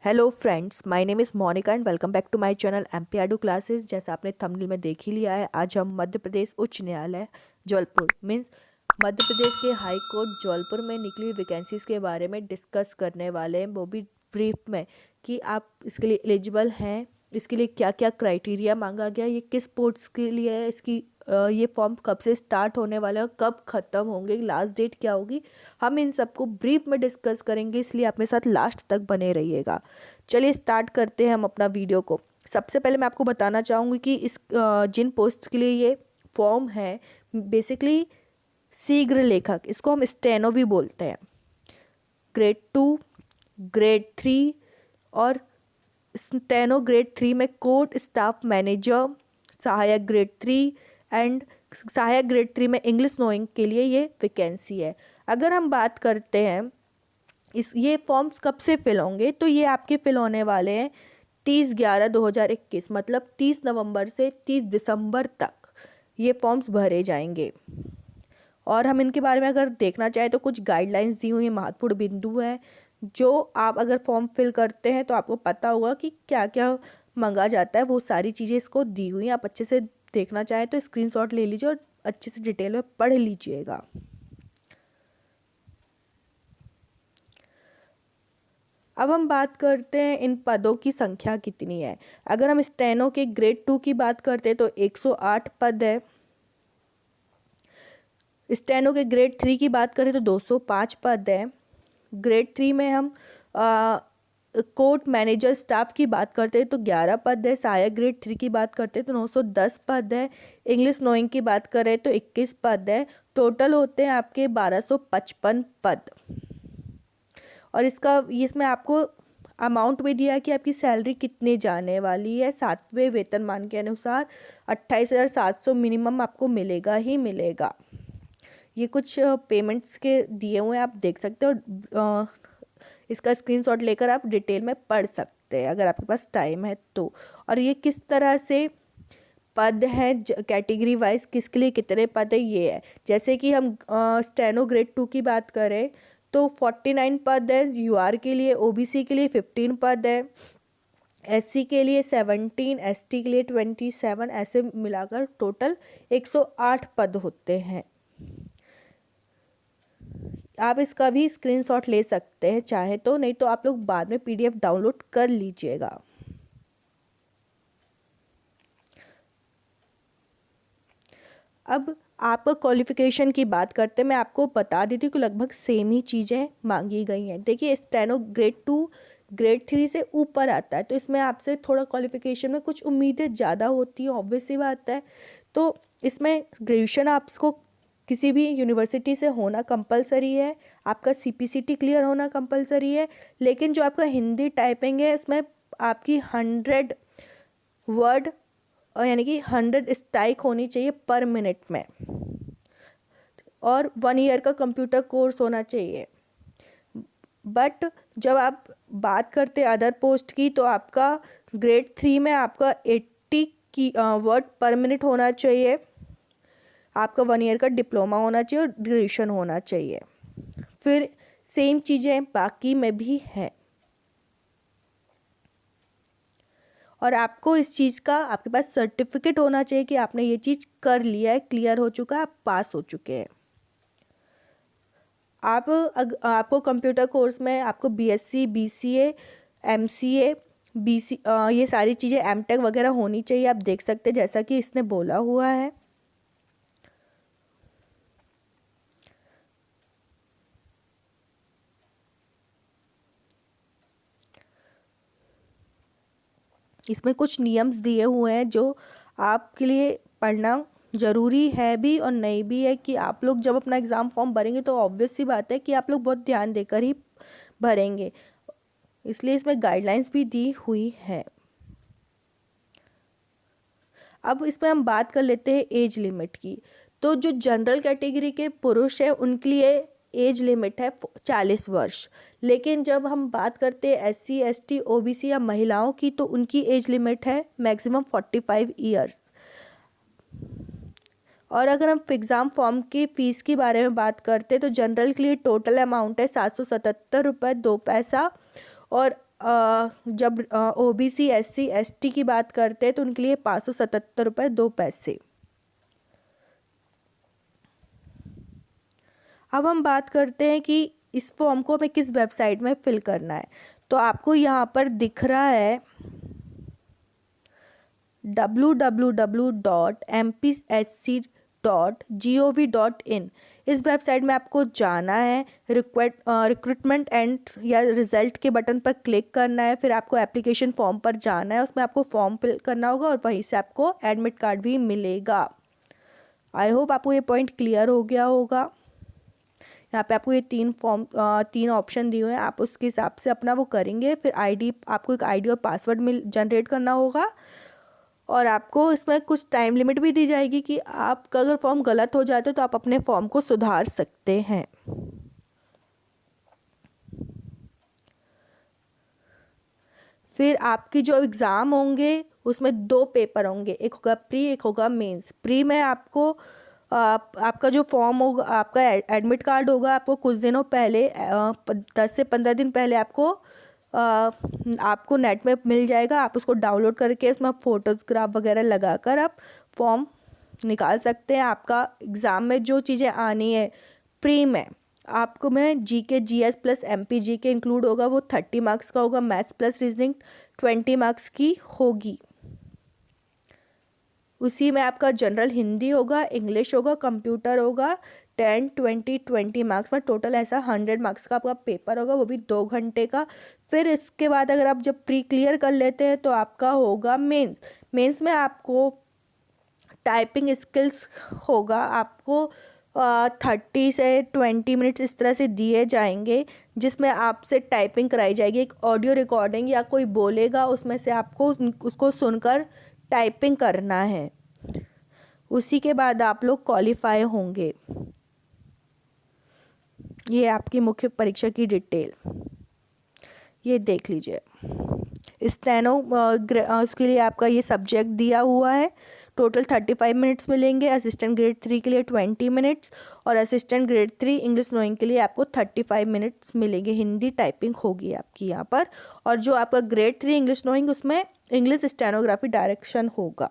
Hello friends, my name is Monica and welcome back to my channel एमपीआरडू classes. जैसा आपने thumbnail में देख ही लिया है, आज हम मध्य प्रदेश उच्च न्यायालय जबलपुर मीन्स मध्य प्रदेश के हाई कोर्ट जबलपुर में निकली हुई वैकेंसीज़ के बारे में डिस्कस करने वाले हैं, वो भी ब्रीफ में कि आप इसके लिए एलिजिबल हैं, इसके लिए क्या क्या क्राइटेरिया मांगा गया, ये किस पोस्ट के लिए है, इसकी ये फॉर्म कब से स्टार्ट होने वाला है, कब ख़त्म होंगे, लास्ट डेट क्या होगी, हम इन सबको ब्रीफ में डिस्कस करेंगे, इसलिए अपने साथ लास्ट तक बने रहिएगा। चलिए स्टार्ट करते हैं हम अपना वीडियो को। सबसे पहले मैं आपको बताना चाहूँगी कि इस जिन पोस्ट के लिए ये फॉर्म है, बेसिकली शीघ्र लेखक, इसको हम स्टेनो भी बोलते हैं, ग्रेड 2, ग्रेड 3 और स्टेनो ग्रेड 3 में कोर्ट स्टाफ मैनेजर, सहायक ग्रेड 3 एंड सहायक ग्रेड 3 में इंग्लिश नोइंग के लिए ये वैकेंसी है। अगर हम बात करते हैं ये फॉर्म्स कब से फिल होंगे, तो ये आपके फिल होने वाले हैं 30/11/2021, मतलब 30 नवंबर से 30 दिसंबर तक ये फॉर्म्स भरे जाएंगे। और हम इनके बारे में अगर देखना चाहें तो कुछ गाइडलाइंस दी हुई हैं, महत्वपूर्ण बिंदु हैं जो आप अगर फॉर्म फिल करते हैं तो आपको पता होगा कि क्या क्या मांगा जाता है, वो सारी चीज़ें इसको दी हुई हैं। आप अच्छे से देखना चाहें तो स्क्रीनशॉट ले लीजिए और अच्छे से डिटेल में पढ़ लीजिएगा। अब हम बात करते हैं इन पदों की संख्या कितनी है। अगर हम स्टेनो के ग्रेड 2 की बात करते हैं तो 108 पद है। स्टेनो के ग्रेड 3 की बात करें तो 205 पद है। ग्रेड 3 में हम कोर्ट मैनेजर स्टाफ की बात करते हैं तो 11 पद है। सहायक ग्रेड 3 की बात करते हैं तो 910 पद है। इंग्लिश नोइंग की बात करें तो 21 पद है। टोटल होते हैं आपके 1255 पद। और इसमें आपको अमाउंट भी दिया है कि आपकी सैलरी कितने जाने वाली है। 7वें वेतनमान के अनुसार 28,700 मिनिमम आपको मिलेगा ही मिलेगा। ये कुछ पेमेंट्स के दिए हुए हैं, आप देख सकते हो। इसका स्क्रीनशॉट लेकर आप डिटेल में पढ़ सकते हैं अगर आपके पास टाइम है तो। और ये किस तरह से पद है कैटेगरी वाइज, किसके लिए कितने पद है ये है। जैसे कि हम स्टेनो ग्रेड 2 की बात करें तो 49 पद है। यूआर के लिए, ओबीसी के लिए 15 पद है, एससी के लिए 17, एसटी के लिए 27, ऐसे मिलाकर टोटल 108 पद होते हैं। आप इसका भी स्क्रीनशॉट ले सकते हैं चाहे तो, नहीं तो आप लोग बाद में पीडीएफ डाउनलोड कर लीजिएगा। अब आप क्वालिफिकेशन की बात करते हैं, मैं आपको बता देती हूँ कि लगभग सेम ही चीज़ें मांगी गई हैं। देखिए स्टेनो ग्रेड 2 ग्रेड 3 से ऊपर आता है तो इसमें आपसे थोड़ा क्वालिफिकेशन में कुछ उम्मीदें ज़्यादा होती है, ऑब्वियस सी बात है। तो इसमें ग्रेजुएशन आपको किसी भी यूनिवर्सिटी से होना कंपलसरी है, आपका सीपीसीटी क्लियर होना कंपलसरी है। लेकिन जो आपका हिंदी टाइपिंग है उसमें आपकी 100 वर्ड यानी कि 100 स्ट्राइक होनी चाहिए पर मिनट में, और 1 ईयर का कंप्यूटर कोर्स होना चाहिए। बट जब आप बात करते हैं अदर पोस्ट की तो आपका ग्रेड 3 में आपका 80 की वर्ड पर मिनट होना चाहिए, आपका 1 ईयर का डिप्लोमा होना चाहिए और ग्रेजुएशन होना चाहिए। फिर सेम चीज़ें बाकी में भी हैं और आपको इस चीज़ का आपके पास सर्टिफिकेट होना चाहिए कि आपने ये चीज़ कर लिया है, क्लियर हो चुका है, आप पास हो चुके हैं। आपको कंप्यूटर कोर्स में आपको बीएससी, बीसीए, एमसीए, ये सारी चीज़ें एमटेक वगैरह होनी चाहिए। आप देख सकते हैं जैसा कि इसने बोला हुआ है। इसमें कुछ नियम्स दिए हुए हैं जो आपके लिए पढ़ना ज़रूरी है भी और नहीं भी है, कि आप लोग जब अपना एग्ज़ाम फॉर्म भरेंगे तो ऑब्वियस सी बात है कि आप लोग बहुत ध्यान देकर ही भरेंगे, इसलिए इसमें गाइडलाइंस भी दी हुई है। अब इसमें हम बात कर लेते हैं एज लिमिट की। तो जो जनरल कैटेगरी के पुरुष हैं उनके लिए एज लिमिट है 40 वर्ष, लेकिन जब हम बात करते हैं एससी, एसटी, ओबीसी या महिलाओं की तो उनकी एज लिमिट है मैक्सिमम 45 ईयर्स। और अगर हम एग्ज़ाम फॉर्म की फ़ीस के बारे में बात करते हैं तो जनरल के लिए टोटल अमाउंट है 777 रुपये 2 पैसा, और जब OBC SC ST की बात करते हैं तो उनके लिए 577 रुपये 2 पैसे। अब हम बात करते हैं कि इस फॉर्म को हमें किस वेबसाइट में फिल करना है। तो आपको यहाँ पर दिख रहा है www.mpsc.gov.in। इस वेबसाइट में आपको जाना है, रिक्रूटमेंट एंड या रिज़ल्ट के बटन पर क्लिक करना है, फिर आपको एप्लीकेशन फॉर्म पर जाना है, उसमें आपको फॉर्म फिल करना होगा और वहीं से आपको एडमिट कार्ड भी मिलेगा। आई होप आपको ये पॉइंट क्लियर हो गया होगा। यहाँ पे आपको ये 3 ऑप्शन दिए हुए हैं, आप उसके हिसाब से अपना वो करेंगे। फिर आपको एक आईडी और पासवर्ड जनरेट करना होगा और आपको इसमें कुछ टाइम लिमिट भी दी जाएगी कि आपका अगर फॉर्म गलत हो जाता है तो आप अपने फॉर्म को सुधार सकते हैं। फिर आपकी जो एग्ज़ाम होंगे उसमें 2 पेपर होंगे, एक होगा प्री, एक होगा मेंस। प्री में आपको आपका जो फॉर्म होगा, आपका एडमिट कार्ड होगा, आपको कुछ दिनों पहले 10 से 15 दिन पहले आपको नेट में मिल जाएगा। आप उसको डाउनलोड करके इसमें फ़ोटोग्राफ वगैरह लगाकर आप फॉर्म निकाल सकते हैं। आपका एग्ज़ाम में जो चीज़ें आनी है प्री में, आपको में GK GS plus MP GK include होगा, वो 30 मार्क्स का होगा। मैथ्स प्लस रीजनिंग 20 मार्क्स की होगी। उसी में आपका जनरल हिंदी होगा, इंग्लिश होगा, कंप्यूटर होगा। 10 20 20 मार्क्स में टोटल ऐसा 100 मार्क्स का आपका पेपर होगा, वो भी 2 घंटे का। फिर इसके बाद अगर आप जब प्री क्लियर कर लेते हैं तो आपका होगा मेंस। मेंस में आपको टाइपिंग स्किल्स होगा, आपको 30 से 20 मिनट्स इस तरह से दिए जाएंगे जिसमें आपसे टाइपिंग कराई जाएगी। एक ऑडियो रिकॉर्डिंग या कोई बोलेगा, उसमें से आपको उसको सुनकर टाइपिंग करना है। उसी के बाद आप लोग क्वालिफाई होंगे। ये आपकी मुख्य परीक्षा की डिटेल ये देख लीजिए। स्टेनो उसके लिए आपका ये सब्जेक्ट दिया हुआ है। टोटल 35 मिनट्स मिलेंगे। असिस्टेंट ग्रेड 3 के लिए 20 मिनट्स और असिस्टेंट ग्रेड 3 इंग्लिश नोइंग के लिए आपको 35 मिनट्स मिलेंगे। हिंदी टाइपिंग होगी आपकी यहाँ पर। और जो आपका ग्रेड 3 इंग्लिश नोइंग, उसमें इंग्लिश स्टेनोग्राफी डायरेक्शन होगा।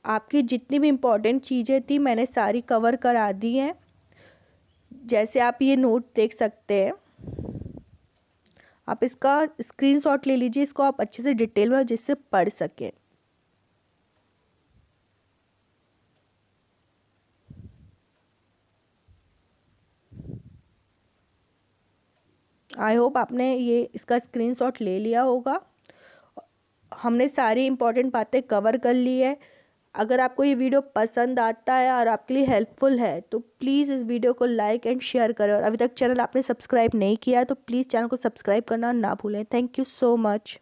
आपकी जितनी भी इम्पोर्टेंट चीज़ें थी मैंने सारी कवर करा दी हैं। जैसे आप ये नोट देख सकते हैं, आप इसका स्क्रीनशॉट ले लीजिए, इसको आप अच्छे से डिटेल में जिससे पढ़ सकें। आई होप आपने इसका स्क्रीनशॉट ले लिया होगा। हमने सारी इम्पोर्टेंट बातें कवर कर ली है। अगर आपको ये वीडियो पसंद आता है और आपके लिए हेल्पफुल है तो प्लीज़ इस वीडियो को लाइक एंड शेयर करें। और अभी तक चैनल आपने सब्सक्राइब नहीं किया है तो प्लीज़ चैनल को सब्सक्राइब करना ना भूलें। Thank you so much.